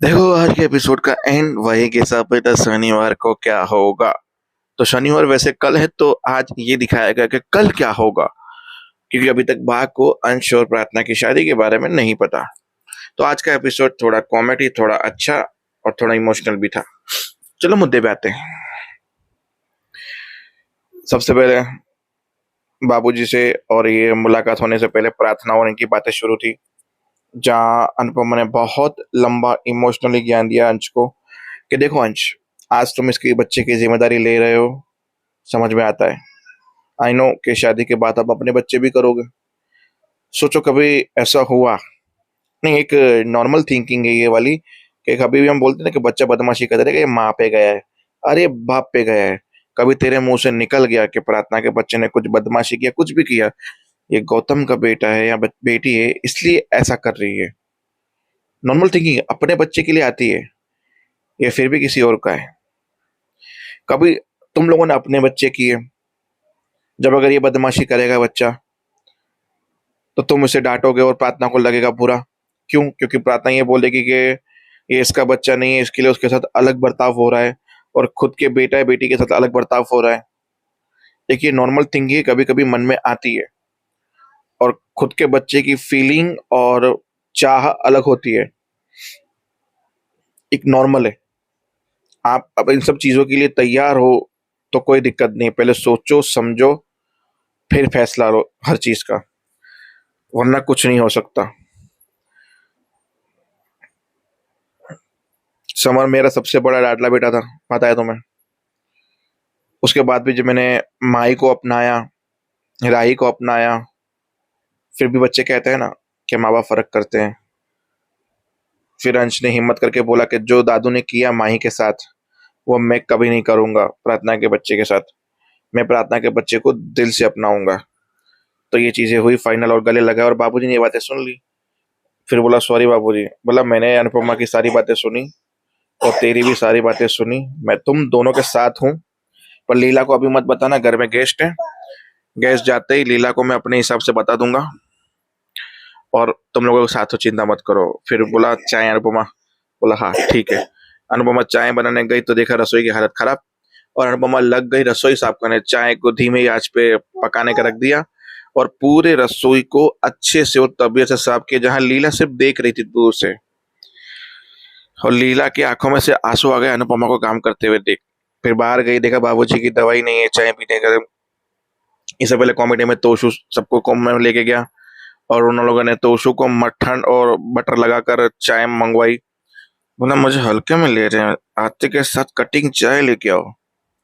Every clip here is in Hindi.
देखो आज के एपिसोड का एंड वही घिसा पिटा शनिवार को क्या होगा। तो शनिवार वैसे कल है, तो आज ये दिखाया गया कि कल क्या होगा, क्योंकि अभी तक बाघ को अंश और प्रार्थना की शादी के बारे में नहीं पता। तो आज का एपिसोड थोड़ा कॉमेडी, थोड़ा अच्छा और थोड़ा इमोशनल भी था। चलो मुद्दे पे आते हैं। सबसे पहले बाबूजी से और ये मुलाकात होने से पहले प्रार्थना और इनकी बातें शुरू थी, जहाँ अनुपमा ने बहुत लंबा इमोशनली ज्ञान दिया अंश को कि देखो अंश, आज तुम इसके बच्चे की जिम्मेदारी ले रहे हो, समझ में आता है। आई नो कि शादी के बाद आप अपने बच्चे भी करोगे। सोचो कभी ऐसा हुआ नहीं, एक नॉर्मल थिंकिंग है ये वाली कि कभी भी हम बोलते हैं ना कि बच्चा बदमाशी कर रहा है कि ये माँ पे गया है, अरे बाप पे गया है। कभी तेरे मुंह से निकल गया कि प्रार्थना के बच्चे ने कुछ बदमाशी किया, कुछ भी किया, ये गौतम का बेटा है या बेटी है इसलिए ऐसा कर रही है। नॉर्मल थिंकिंग अपने बच्चे के लिए आती है, या फिर भी किसी और का है। कभी तुम लोगों ने अपने बच्चे किए, जब अगर ये बदमाशी करेगा बच्चा तो तुम उसे डांटोगे और प्रार्थना को लगेगा बुरा। क्यों? क्योंकि प्रार्थना ये बोलेगी कि ये इसका बच्चा नहीं है, इसके लिए उसके साथ अलग बर्ताव हो रहा है, और खुद के बेटा है बेटी के साथ अलग बर्ताव हो रहा है। देखिए नॉर्मल थिंकिंग कभी कभी मन में आती है, और खुद के बच्चे की फीलिंग और चाह अलग होती है, एक नॉर्मल है। आप अब इन सब चीजों के लिए तैयार हो तो कोई दिक्कत नहीं, पहले सोचो समझो फिर फैसला लो हर चीज का, वरना कुछ नहीं हो सकता। समर मेरा सबसे बड़ा लाडला बेटा था, पता है तुम्हें। उसके बाद भी जब मैंने माही को अपनाया, राही को अपनाया, फिर भी बच्चे कहते हैं ना कि माँ बाप फर्क करते हैं। फिर अंश ने हिम्मत करके बोला कि जो दादू ने किया माही के साथ, वो मैं कभी नहीं करूंगा प्रार्थना के बच्चे के साथ। मैं प्रार्थना के बच्चे को दिल से अपनाऊंगा। तो ये चीजें हुई फाइनल, और गले लगा, और बाबूजी ने ये बातें सुन ली। फिर बोला सॉरी बाबूजी, बोला मैंने अनुपमा की सारी बातें सुनी और तेरी भी सारी बातें सुनी, मैं तुम दोनों के साथ हूँ। पर लीला को अभी मत बताना, घर में गेस्ट है। गेस्ट जाते ही लीला को मैं अपने हिसाब से बता दूंगा, और तुम लोगों के साथ हो, चिंता मत करो। फिर बोला चाय अनुपमा, बोला हाँ ठीक है। अनुपमा चाय बनाने गई तो देखा रसोई की हालत खराब, और अनुपमा लग गई रसोई साफ करने। चाय को धीमी आंच पे पकाने का रख दिया, और पूरे रसोई को अच्छे से और तबीयत से साफ किया, जहां लीला सिर्फ देख रही थी दूर से। और लीला की आंखों में से आंसू आ गए अनुपमा को काम करते हुए देख। फिर बाहर गई, देखा बाबूजी की दवाई नहीं है चाय पीने का। इससे पहले कॉमेडी में तोशु सबको कॉम में लेके गया, और उन लोगों ने तोशु को मट्ठन और बटर लगाकर चाय मंगवाई। बोला मुझे हल्के में ले रहे हैं, आते के साथ कटिंग चाय लेके आओ।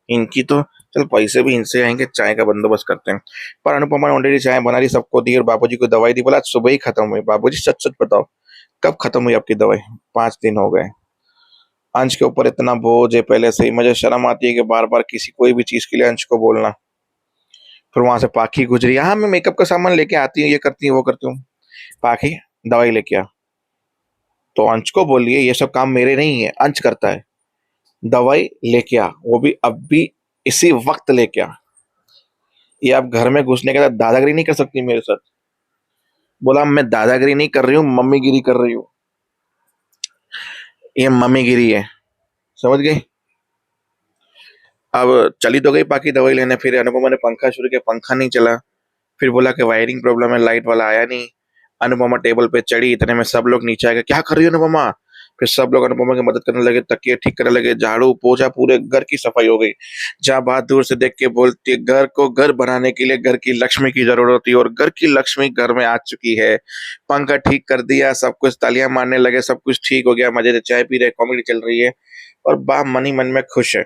इनकी तो चल पैसे भी इनसे आएंगे, चाय का बंदोबस्त करते हैं। पर अनुपमा ने ऑलरेडी चाय बना ली, सबको दी और बाबूजी को दवाई दी। बोला आज सुबह ही खत्म हुई। बाबूजी सच सच बताओ, कब खत्म हुई आपकी दवाई? 5 दिन हो गए। अंश के ऊपर इतना बोझ है पहले से ही, मुझे शर्म आती है कि बार बार किसी कोई भी चीज के लिए अंश को बोलना। फिर वहां से पाखी गुजरी, हाँ मैं मेकअप का सामान लेके आती हूँ, ये करती हूँ वो करती हूँ। पाखी दवाई लेके आ। तो अंश को बोलिए ये सब काम मेरे नहीं है, अंश करता है। दवाई लेके आ, वो भी अब भी इसी वक्त लेके आ। ये आप घर में घुसने के बाद दादागिरी नहीं कर सकती मेरे साथ। बोला मैं दादागिरी नहीं कर रही हूँ, मम्मी गिरी कर रही हूँ। ये मम्मी गिरी है, समझ गई। अब चली तो गई बाकी दवाई लेने। फिर अनुपमा ने पंखा शुरू किया, पंखा नहीं चला। फिर बोला कि वायरिंग प्रॉब्लम है, लाइट वाला आया नहीं। अनुपमा टेबल पे चढ़ी, इतने में सब लोग नीचे आ गए, क्या कर रही हो अनुपमा? फिर सब लोग अनुपमा की मदद करने लगे, तकिए ठीक करने लगे, झाड़ू पोछा, पूरे घर की सफाई हो गई। जहाँ बात दूर से देख के बोलती है, घर को घर बनाने के लिए घर की लक्ष्मी की जरूरत थी, और घर की लक्ष्मी घर में आ चुकी है। पंखा ठीक कर दिया, सब कुछ तालियां मारने लगे, सब कुछ ठीक हो गया, मजे से चाय पी रहे, कॉमेडी चल रही है, और बा मन ही मन में खुश है।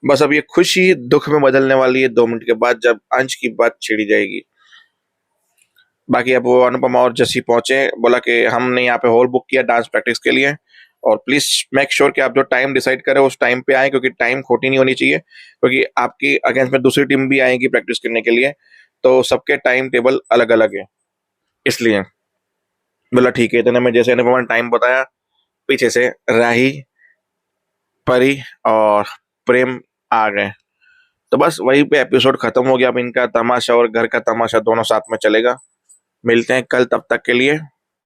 बस अब ये खुशी दुख में बदलने वाली है 2 मिनट के बाद, जब अंश की बात छिड़ी जाएगी। बाकी अब वो अनुपमा और जसी पहुंचे, बोला कि हमने यहाँ पे हॉल बुक किया डांस प्रैक्टिस के लिए, और प्लीज मेक श्योर कि आप जो टाइम डिसाइड करें उस टाइम पे आए, क्योंकि टाइम खोटी नहीं होनी चाहिए, क्योंकि आपकी अगेंस्ट में दूसरी टीम भी आएगी प्रैक्टिस करने के लिए। तो सबके टाइम टेबल अलग अलग है, इसलिए बोला ठीक है। इतने में जैसे अनुपमा ने टाइम बताया, पीछे से राही, परी और प्रेम आ गए। तो बस वहीं पे एपिसोड खत्म हो गया। अब इनका तमाशा और घर का तमाशा दोनों साथ में चलेगा। मिलते हैं कल, तब तक के लिए